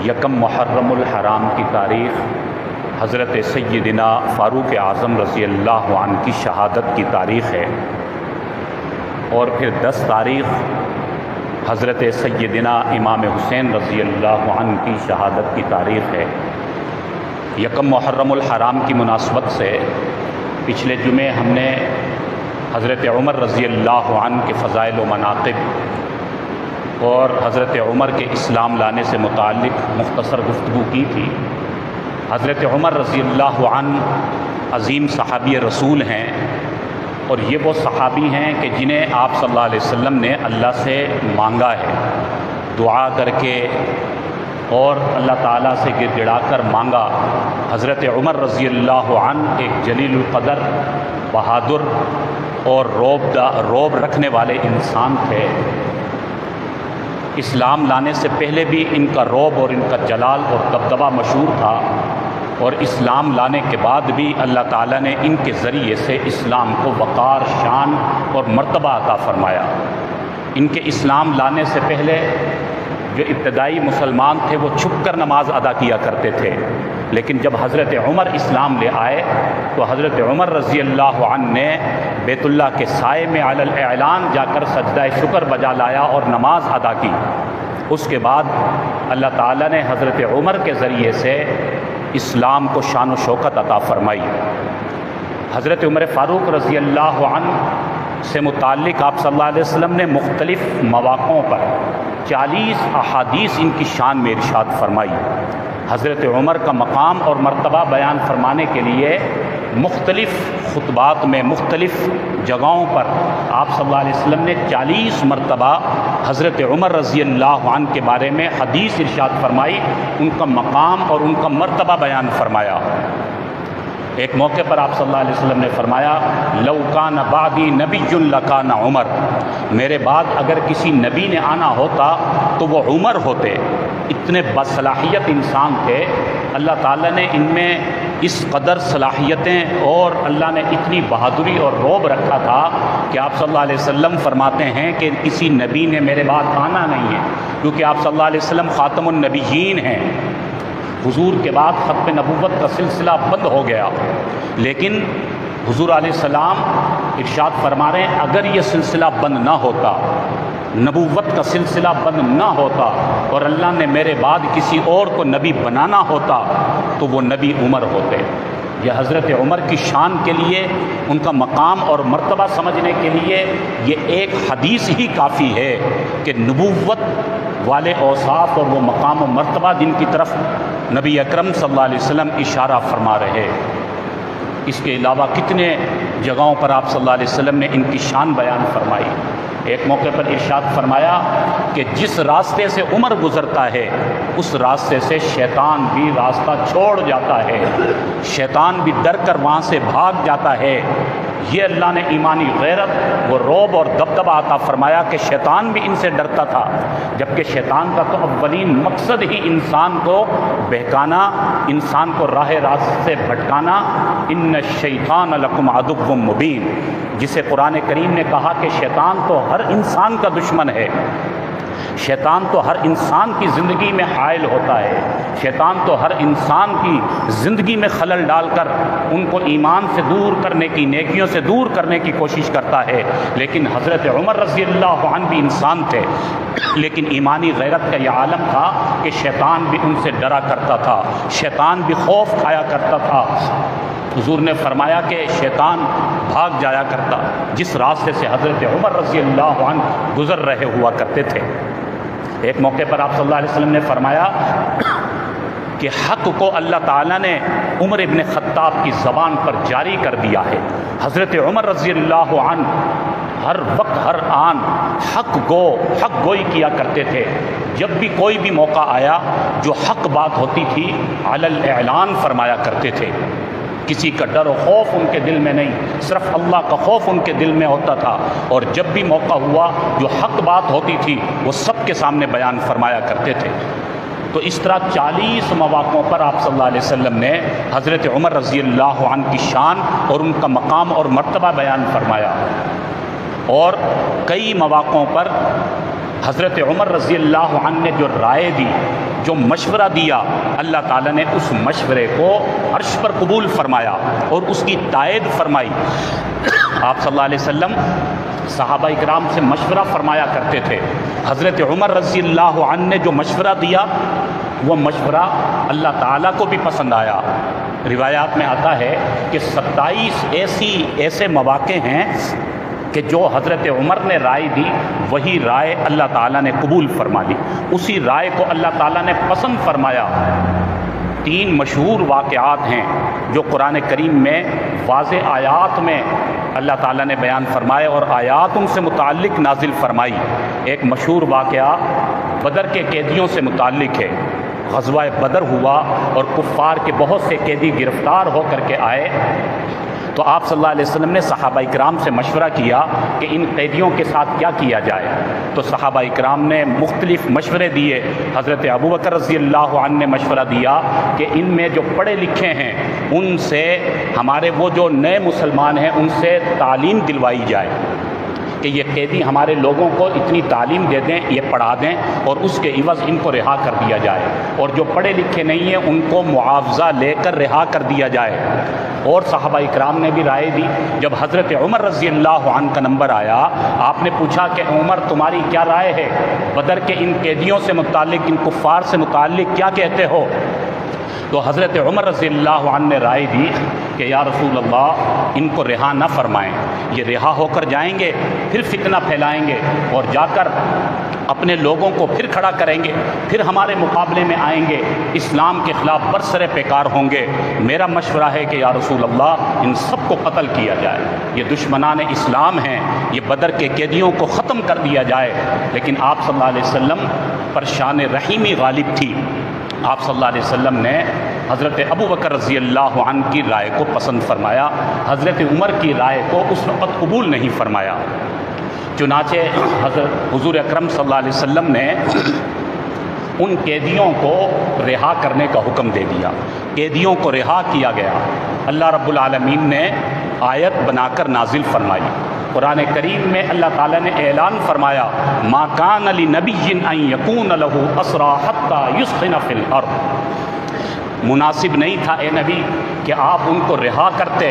یکم محرم الحرام کی تاریخ حضرت سیدنا فاروق اعظم رضی اللہ عنہ کی شہادت کی تاریخ ہے، اور پھر 10 تاریخ حضرت سیدنا امام حسین رضی اللہ عنہ کی شہادت کی تاریخ ہے۔ یکم محرم الحرام کی مناسبت سے پچھلے جمعے ہم نے حضرت عمر رضی اللہ عنہ کے فضائل و مناقب اور حضرت عمر کے اسلام لانے سے متعلق مختصر گفتگو کی تھی۔ حضرت عمر رضی اللہ عنہ عظیم صحابی رسول ہیں، اور یہ وہ صحابی ہیں کہ جنہیں آپ صلی اللہ علیہ وسلم نے اللہ سے مانگا ہے، دعا کر کے اور اللہ تعالیٰ سے گر گڑا کر مانگا۔ حضرت عمر رضی اللہ عنہ ایک جلیل القدر، بہادر اور روب رکھنے والے انسان تھے۔ اسلام لانے سے پہلے بھی ان کا روب اور ان کا جلال اور دبدبہ مشہور تھا، اور اسلام لانے کے بعد بھی اللہ تعالیٰ نے ان کے ذریعے سے اسلام کو وقار، شان اور مرتبہ عطا فرمایا۔ ان کے اسلام لانے سے پہلے جو ابتدائی مسلمان تھے وہ چھپ کر نماز ادا کیا کرتے تھے، لیکن جب حضرت عمر اسلام لے آئے تو حضرت عمر رضی اللہ عنہ نے بیت اللہ کے سائے میں علی الاعلان جا کر سجدہ شکر بجا لایا اور نماز ادا کی۔ اس کے بعد اللہ تعالیٰ نے حضرت عمر کے ذریعے سے اسلام کو شان و شوکت عطا فرمائی۔ حضرت عمر فاروق رضی اللہ عنہ سے متعلق آپ صلی اللہ علیہ وسلم نے مختلف مواقعوں پر 40 احادیث ان کی شان میں ارشاد فرمائی۔ حضرت عمر کا مقام اور مرتبہ بیان فرمانے کے لیے مختلف خطبات میں مختلف جگہوں پر آپ صلی اللہ علیہ وسلم نے 40 مرتبہ حضرت عمر رضی اللہ عنہ کے بارے میں حدیث ارشاد فرمائی، ان کا مقام اور ان کا مرتبہ بیان فرمایا۔ ایک موقع پر آپ صلی اللہ علیہ وسلم نے فرمایا، لو کان بعدی نبی لکان عمر، میرے بعد اگر کسی نبی نے آنا ہوتا تو وہ عمر ہوتے۔ اتنے باصلاحیت انسان تھے، اللہ تعالیٰ نے ان میں اس قدر صلاحیتیں اور اللہ نے اتنی بہادری اور روب رکھا تھا کہ آپ صلی اللہ علیہ وسلم فرماتے ہیں کہ کسی نبی نے میرے بعد آنا نہیں ہے، کیونکہ آپ صلی اللہ علیہ وسلم خاتم النبیین ہیں۔ حضور کے بعد ختم نبوت کا سلسلہ بند ہو گیا، لیکن حضور علیہ السلام ارشاد فرما رہے ہیں اگر یہ سلسلہ بند نہ ہوتا، نبوت کا سلسلہ بند نہ ہوتا اور اللہ نے میرے بعد کسی اور کو نبی بنانا ہوتا تو وہ نبی عمر ہوتے۔ یہ حضرت عمر کی شان کے لیے، ان کا مقام اور مرتبہ سمجھنے کے لیے یہ ایک حدیث ہی کافی ہے کہ نبوت والے اوصاف اور وہ مقام و مرتبہ جن کی طرف نبی اکرم صلی اللہ علیہ وسلم اشارہ فرما رہے۔ اس کے علاوہ کتنے جگہوں پر آپ صلی اللہ علیہ وسلم نے ان کی شان بیان فرمائی۔ ایک موقع پر ارشاد فرمایا کہ جس راستے سے عمر گزرتا ہے اس راستے سے شیطان بھی راستہ چھوڑ جاتا ہے، شیطان بھی ڈر کر وہاں سے بھاگ جاتا ہے۔ یہ اللہ نے ایمانی غیرت، وہ روب اور دبدبہ عطا فرمایا کہ شیطان بھی ان سے ڈرتا تھا، جبکہ شیطان کا تو اولین مقصد ہی انسان کو بہکانا، انسان کو راہ راست سے بھٹکانا۔ ان الشیطان لکم عدو مبین، جسے قرآن کریم نے کہا کہ شیطان تو ہر انسان کا دشمن ہے، شیطان تو ہر انسان کی زندگی میں حائل ہوتا ہے، شیطان تو ہر انسان کی زندگی میں خلل ڈال کر ان کو ایمان سے دور کرنے کی، نیکیوں سے دور کرنے کی کوشش کرتا ہے۔ لیکن حضرت عمر رضی اللہ عنہ بھی انسان تھے، لیکن ایمانی غیرت کا یہ عالم تھا کہ شیطان بھی ان سے ڈرا کرتا تھا، شیطان بھی خوف کھایا کرتا تھا۔ حضور نے فرمایا کہ شیطان بھاگ جایا کرتا جس راستے سے حضرت عمر رضی اللہ عنہ گزر رہے ہوا کرتے تھے۔ ایک موقع پر آپ صلی اللہ علیہ وسلم نے فرمایا کہ حق کو اللہ تعالیٰ نے عمر ابن خطاب کی زبان پر جاری کر دیا ہے۔ حضرت عمر رضی اللہ عنہ ہر وقت ہر آن حق گوئی کیا کرتے تھے۔ جب بھی کوئی بھی موقع آیا جو حق بات ہوتی تھی علی الاعلان فرمایا کرتے تھے۔ کسی کا ڈر و خوف ان کے دل میں نہیں، صرف اللہ کا خوف ان کے دل میں ہوتا تھا، اور جب بھی موقع ہوا جو حق بات ہوتی تھی وہ سب کے سامنے بیان فرمایا کرتے تھے۔ تو اس طرح 40 مواقعوں پر آپ صلی اللہ علیہ وسلم نے حضرت عمر رضی اللہ عنہ کی شان اور ان کا مقام اور مرتبہ بیان فرمایا۔ اور کئی مواقعوں پر حضرت عمر رضی اللہ عنہ نے جو رائے دی، جو مشورہ دیا، اللہ تعالیٰ نے اس مشورے کو عرش پر قبول فرمایا اور اس کی تائید فرمائی۔ آپ صلی اللہ علیہ وسلم صحابہ اکرام سے مشورہ فرمایا کرتے تھے۔ حضرت عمر رضی اللہ عنہ نے جو مشورہ دیا وہ مشورہ اللہ تعالیٰ کو بھی پسند آیا۔ روایات میں آتا ہے کہ 27 ایسے مواقع ہیں کہ جو حضرت عمر نے رائے دی وہی رائے اللہ تعالیٰ نے قبول فرما لی، اسی رائے کو اللہ تعالیٰ نے پسند فرمایا۔ 3 مشہور واقعات ہیں جو قرآن کریم میں واضح آیات میں اللہ تعالیٰ نے بیان فرمائے اور آیات ان سے متعلق نازل فرمائی۔ ایک مشہور واقعہ بدر کے قیدیوں سے متعلق ہے۔ غزوہ بدر ہوا اور کفار کے بہت سے قیدی گرفتار ہو کر کے آئے، تو آپ صلی اللہ علیہ وسلم نے صحابہ اکرام سے مشورہ کیا کہ ان قیدیوں کے ساتھ کیا کیا جائے، تو صحابہ اکرام نے مختلف مشورے دیے۔ حضرت ابوبکر رضی اللہ عنہ نے مشورہ دیا کہ ان میں جو پڑھے لکھے ہیں ان سے ہمارے وہ جو نئے مسلمان ہیں ان سے تعلیم دلوائی جائے، کہ یہ قیدی ہمارے لوگوں کو اتنی تعلیم دے دیں، یہ پڑھا دیں اور اس کے عوض ان کو رہا کر دیا جائے، اور جو پڑھے لکھے نہیں ہیں ان کو معاوضہ لے کر رہا کر دیا جائے۔ اور صحابہ اکرام نے بھی رائے دی۔ جب حضرت عمر رضی اللہ عنہ کا نمبر آیا، آپ نے پوچھا کہ عمر تمہاری کیا رائے ہے بدر کے ان قیدیوں سے متعلق، ان کفار سے متعلق کیا کہتے ہو؟ تو حضرت عمر رضی اللہ عنہ نے رائے دی کہ یا رسول اللہ ان کو رہا نہ فرمائیں، یہ رہا ہو کر جائیں گے پھر فتنہ پھیلائیں گے اور جا کر اپنے لوگوں کو پھر کھڑا کریں گے، پھر ہمارے مقابلے میں آئیں گے، اسلام کے خلاف برسر پیکار ہوں گے۔ میرا مشورہ ہے کہ یا رسول اللہ ان سب کو قتل کیا جائے، یہ دشمنان اسلام ہیں، یہ بدر کے قیدیوں کو ختم کر دیا جائے۔ لیکن آپ صلی اللہ علیہ وسلم پر شان رحیمی غالب تھی۔ آپ صلی اللہ علیہ وسلم نے حضرت ابوبکر رضی اللہ عنہ کی رائے کو پسند فرمایا، حضرت عمر کی رائے کو اس وقت قبول نہیں فرمایا۔ چنانچہ حضرت حضور اکرم صلی اللہ علیہ وسلم نے ان قیدیوں کو رہا کرنے کا حکم دے دیا، قیدیوں کو رہا کیا گیا۔ اللہ رب العالمین نے آیت بنا کر نازل فرمائی۔ قرآن کریم میں اللہ تعالیٰ نے اعلان فرمایا ما کان لنبی ان یکون لہ اسری حتی یثخن فی الارض، مناسب نہیں تھا اے نبی کہ آپ ان کو رہا کرتے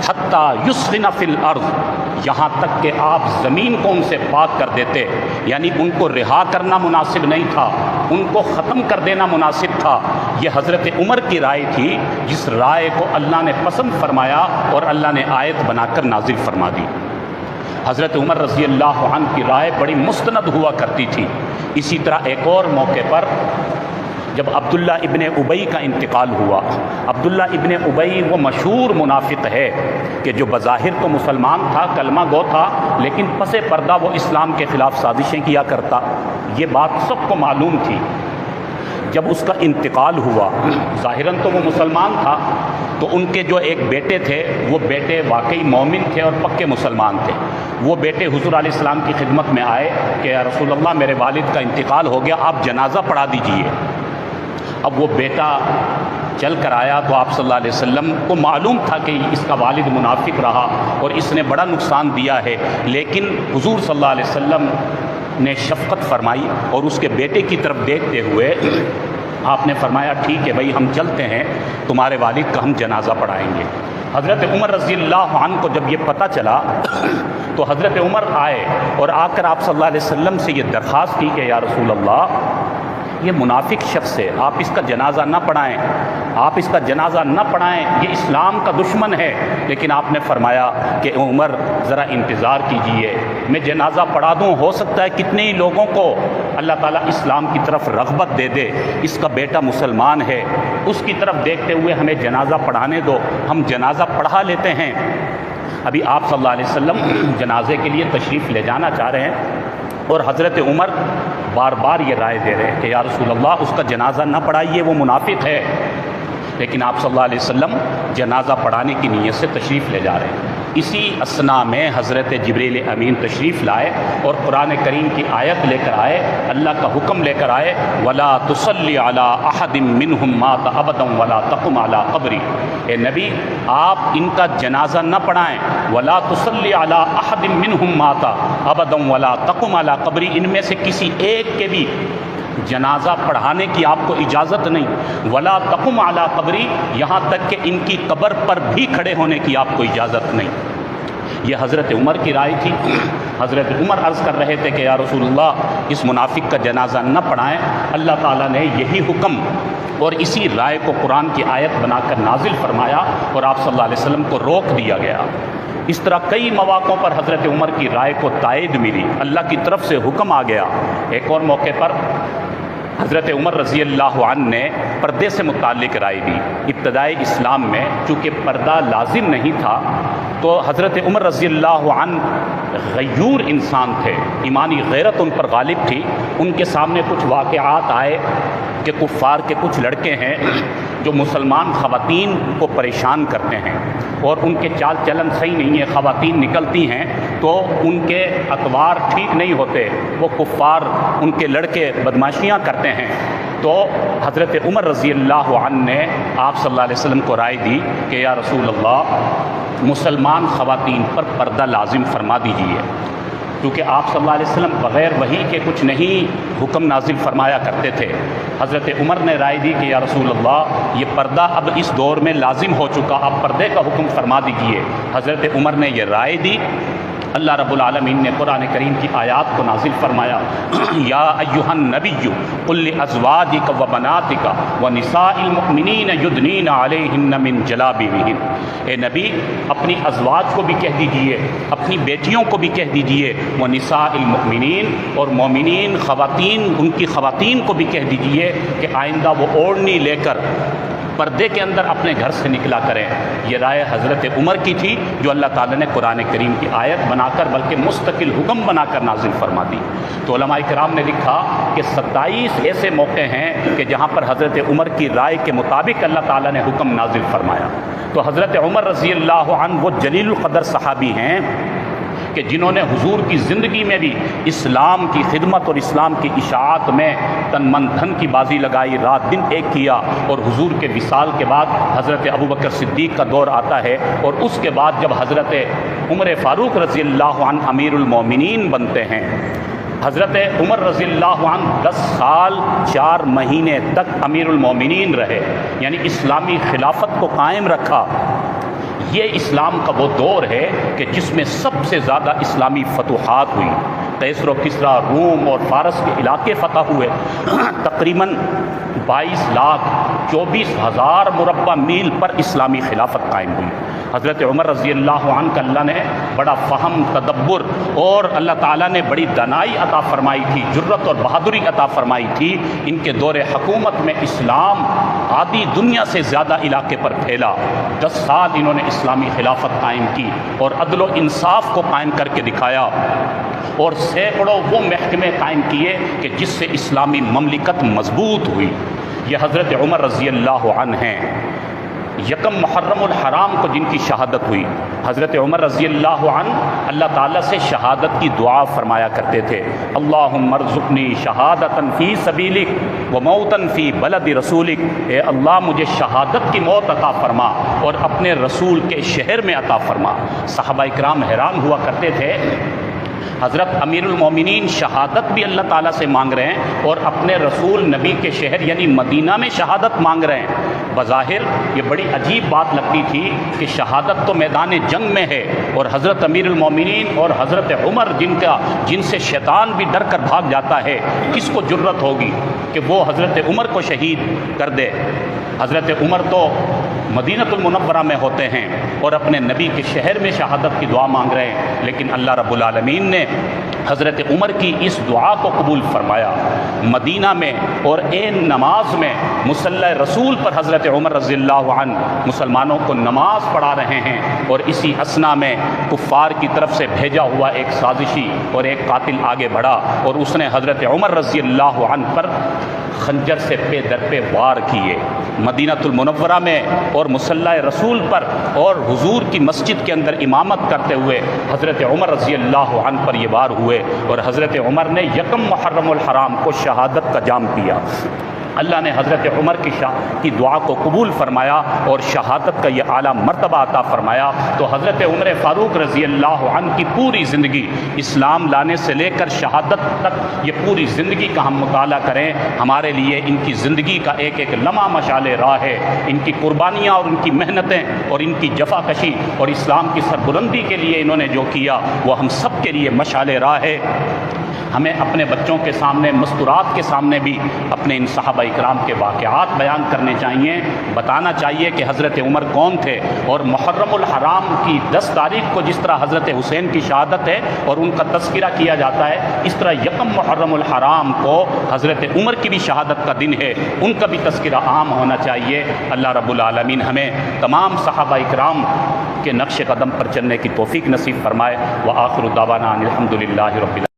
حتی یثخن فی الارض، یہاں تک کہ آپ زمین کو ان سے پاک کر دیتے، یعنی ان کو رہا کرنا مناسب نہیں تھا، ان کو ختم کر دینا مناسب تھا۔ یہ حضرت عمر کی رائے تھی جس رائے کو اللہ نے پسند فرمایا اور اللہ نے آیت بنا کر نازل فرما دی۔ حضرت عمر رضی اللہ عنہ کی رائے بڑی مستند ہوا کرتی تھی۔ اسی طرح ایک اور موقع پر جب عبداللہ ابن ابی کا انتقال ہوا، عبداللہ ابن ابی وہ مشہور منافق ہے کہ جو بظاہر تو مسلمان تھا، کلمہ گو تھا، لیکن پس پردہ وہ اسلام کے خلاف سازشیں کیا کرتا، یہ بات سب کو معلوم تھی۔ جب اس کا انتقال ہوا، ظاہراً تو وہ مسلمان تھا، تو ان کے جو ایک بیٹے تھے وہ بیٹے واقعی مومن تھے اور پکے مسلمان تھے۔ وہ بیٹے حضور علیہ السلام کی خدمت میں آئے کہ یا رسول اللہ میرے والد کا انتقال ہو گیا، آپ جنازہ پڑھا دیجئے۔ اب وہ بیٹا چل کر آیا تو آپ صلی اللہ علیہ وسلم کو معلوم تھا کہ اس کا والد منافق رہا اور اس نے بڑا نقصان دیا ہے، لیکن حضور صلی اللہ علیہ وسلم نے شفقت فرمائی اور اس کے بیٹے کی طرف دیکھتے ہوئے آپ نے فرمایا ٹھیک ہے بھائی ہم چلتے ہیں، تمہارے والد کا ہم جنازہ پڑھائیں گے۔ حضرت عمر رضی اللہ عنہ کو جب یہ پتہ چلا تو حضرت عمر آئے اور آ کر آپ صلی اللہ علیہ وسلم سے یہ درخواست کی کہ یا رسول اللہ یہ منافق شخص ہے، آپ اس کا جنازہ نہ پڑھائیں، آپ اس کا جنازہ نہ پڑھائیں، یہ اسلام کا دشمن ہے۔ لیکن آپ نے فرمایا کہ عمر ذرا انتظار کیجئے، میں جنازہ پڑھا دوں، ہو سکتا ہے کتنے ہی لوگوں کو اللہ تعالیٰ اسلام کی طرف رغبت دے دے، اس کا بیٹا مسلمان ہے، اس کی طرف دیکھتے ہوئے ہمیں جنازہ پڑھانے دو، ہم جنازہ پڑھا لیتے ہیں۔ ابھی آپ صلی اللہ علیہ وسلم جنازے کے لیے تشریف لے جانا چاہ رہے ہیں اور حضرت عمر بار بار یہ رائے دے رہے ہیں کہ یا رسول اللہ اس کا جنازہ نہ پڑھائیے، وہ منافق ہے۔ لیکن آپ صلی اللہ علیہ وسلم جنازہ پڑھانے کی نیت سے تشریف لے جا رہے ہیں۔ اسی اسنا میں حضرت جبریل امین تشریف لائے اور قرآن کریم کی آیت لے کر آئے، اللہ کا حکم لے کر آئے، وَلَا تُصَلِّ عَلَىٰ أَحَدٍ مِّنْهُمْ مَاتَ أَبَدًا وَلَا تَقُمْ عَلَىٰ قَبْرِهِ۔ اے نبی آپ ان کا جنازہ نہ پڑھائیں، وَلَا تُصَلِّ عَلَىٰ أَحَدٍ مِّنْهُمْ مَاتَ أَبَدًا وَلَا تَقُمْ عَلَىٰ قَبْرِهِ، ان میں سے کسی ایک کے بھی جنازہ پڑھانے کی آپ کو اجازت نہیں، ولا تقم علی قبری، یہاں تک کہ ان کی قبر پر بھی کھڑے ہونے کی آپ کو اجازت نہیں۔ یہ حضرت عمر کی رائے تھی۔ حضرت عمر عرض کر رہے تھے کہ یا رسول اللہ اس منافق کا جنازہ نہ پڑھائیں۔ اللہ تعالیٰ نے یہی حکم اور اسی رائے کو قرآن کی آیت بنا کر نازل فرمایا اور آپ صلی اللہ علیہ وسلم کو روک دیا گیا۔ اس طرح کئی مواقعوں پر حضرت عمر کی رائے کو تائید ملی، اللہ کی طرف سے حکم آ گیا۔ ایک اور موقع پر حضرت عمر رضی اللہ عنہ نے پردے سے متعلق رائے دی۔ ابتدائی اسلام میں چونکہ پردہ لازم نہیں تھا تو حضرت عمر رضی اللہ عنہ غیور انسان تھے، ایمانی غیرت ان پر غالب تھی۔ ان کے سامنے کچھ واقعات آئے کہ کفار کے کچھ لڑکے ہیں جو مسلمان خواتین کو پریشان کرتے ہیں اور ان کے چال چلن صحیح نہیں ہے، خواتین نکلتی ہیں تو ان کے اطوار ٹھیک نہیں ہوتے، وہ کفار ان کے لڑکے بدماشیاں کرتے ہیں۔ تو حضرت عمر رضی اللہ عنہ نے آپ صلی اللہ علیہ وسلم کو رائے دی کہ یا رسول اللہ مسلمان خواتین پر پردہ لازم فرما دیجیے، کیونکہ آپ صلی اللہ علیہ وسلم بغیر وحی کے کچھ نہیں حکم نازل فرمایا کرتے تھے۔ حضرت عمر نے رائے دی کہ یا رسول اللہ یہ پردہ اب اس دور میں لازم ہو چکا، آپ پردے کا حکم فرما دیجیے۔ حضرت عمر نے یہ رائے دی۔ اللہ رب العالمین نے قرآن کریم کی آیات کو نازل فرمایا، یا ایھا النبی قل لازواجک وبناتک ونساء المؤمنین یدنین علیہن من جلابیبہن۔ اے نبی اپنی ازواج کو بھی کہہ دیجئے، اپنی بیٹیوں کو بھی کہہ دیجئے، ونساء المؤمنین، اور مومنین خواتین، ان کی خواتین کو بھی کہہ دیجئے کہ آئندہ وہ اوڑھنی لے کر پردے کے اندر اپنے گھر سے نکلا کریں۔ یہ رائے حضرت عمر کی تھی جو اللہ تعالیٰ نے قرآن کریم کی آیت بنا کر بلکہ مستقل حکم بنا کر نازل فرما دی۔ تو علماء کرام نے لکھا کہ 27 ایسے موقع ہیں کہ جہاں پر حضرت عمر کی رائے کے مطابق اللہ تعالیٰ نے حکم نازل فرمایا۔ تو حضرت عمر رضی اللہ عنہ وہ جلیل القدر صحابی ہیں کہ جنہوں نے حضور کی زندگی میں بھی اسلام کی خدمت اور اسلام کی اشاعت میں تن من دھن کی بازی لگائی، رات دن ایک کیا، اور حضور کے وصال کے بعد حضرت ابوبکر صدیق کا دور آتا ہے، اور اس کے بعد جب حضرت عمر فاروق رضی اللہ عنہ امیر المومنین بنتے ہیں، حضرت عمر رضی اللہ عنہ 10 سال 4 مہینے تک امیر المومنین رہے، یعنی اسلامی خلافت کو قائم رکھا۔ یہ اسلام کا وہ دور ہے کہ جس میں سب سے زیادہ اسلامی فتوحات ہوئی، قیصر و کسریٰ، روم اور فارس کے علاقے فتح ہوئے، تقریباً 22,24,000 مربع میل پر اسلامی خلافت قائم ہوئی۔ حضرت عمر رضی اللہ عنہ کا اللہ نے بڑا فہم، تدبر، اور اللہ تعالیٰ نے بڑی دانائی عطا فرمائی تھی، جرت اور بہادری عطا فرمائی تھی۔ ان کے دور حکومت میں اسلام آدھی دنیا سے زیادہ علاقے پر پھیلا۔ 10 سال انہوں نے اسلامی خلافت قائم کی اور عدل و انصاف کو قائم کر کے دکھایا، اور سینکڑوں وہ محکمے قائم کیے کہ جس سے اسلامی مملکت مضبوط ہوئی۔ یہ حضرت عمر رضی اللہ عنہ ہیں۔ یکم محرم الحرام کو جن کی شہادت ہوئی، حضرت عمر رضی اللہ عنہ اللہ تعالیٰ سے شہادت کی دعا فرمایا کرتے تھے، اللہم ارزقنی شہادتاً فی سبیلک وموتاً فی بلد رسولک۔ اے اللہ مجھے شہادت کی موت عطا فرما اور اپنے رسول کے شہر میں عطا فرما۔ صحابہ اکرام حیران ہوا کرتے تھے، حضرت امیر المومنین شہادت بھی اللہ تعالیٰ سے مانگ رہے ہیں اور اپنے رسول نبی کے شہر یعنی مدینہ میں شہادت مانگ رہے ہیں۔ بظاہر یہ بڑی عجیب بات لگتی تھی کہ شہادت تو میدان جنگ میں ہے، اور حضرت امیر المومنین اور حضرت عمر جن سے شیطان بھی ڈر کر بھاگ جاتا ہے، کس کو جرت ہوگی کہ وہ حضرت عمر کو شہید کر دے؟ حضرت عمر تو مدینۃ المنورہ میں ہوتے ہیں اور اپنے نبی کے شہر میں شہادت کی دعا مانگ رہے ہیں، لیکن اللہ رب العالمین نے حضرت عمر کی اس دعا کو قبول فرمایا۔ مدینہ میں اور عین نماز میں مصلی رسول پر حضرت عمر رضی اللہ عنہ مسلمانوں کو نماز پڑھا رہے ہیں، اور اسی اثنا میں کفار کی طرف سے بھیجا ہوا ایک سازشی اور ایک قاتل آگے بڑھا، اور اس نے حضرت عمر رضی اللہ عنہ پر خنجر سے پہ در پہ وار کیے، مدینۃ المنورہ میں اور مصلی رسول پر اور حضور کی مسجد کے اندر امامت کرتے ہوئے حضرت عمر رضی اللہ عنہ پر یہ وار ہوئے، اور حضرت عمر نے یکم محرم الحرام کو شہادت کا جام پیا۔ اللہ نے حضرت عمر کی دعا کو قبول فرمایا اور شہادت کا یہ اعلیٰ مرتبہ عطا فرمایا۔ تو حضرت عمر فاروق رضی اللہ عنہ کی پوری زندگی، اسلام لانے سے لے کر شہادت تک، یہ پوری زندگی کا ہم مطالعہ کریں، ہمارے لیے ان کی زندگی کا ایک ایک لمحہ مشعل راہ ہے۔ ان کی قربانیاں اور ان کی محنتیں اور ان کی جفا کشی اور اسلام کی سربلندی کے لیے انہوں نے جو کیا وہ ہم سب کے لیے مشعل راہ ہے۔ ہمیں اپنے بچوں کے سامنے، مستورات کے سامنے بھی اپنے ان صحابہ اکرام کے واقعات بیان کرنے چاہیے، بتانا چاہیے کہ حضرت عمر کون تھے، اور محرم الحرام کی 10 تاریخ کو جس طرح حضرت حسین کی شہادت ہے اور ان کا تذکرہ کیا جاتا ہے، اس طرح یکم محرم الحرام کو حضرت عمر کی بھی شہادت کا دن ہے، ان کا بھی تذکرہ عام ہونا چاہیے۔ اللہ رب العالمین ہمیں تمام صحابہ اکرام کے نقش قدم پر چلنے کی توفیق نصیب فرمائے۔ وآخر دعوانا ان الحمد للہ رب العالمین۔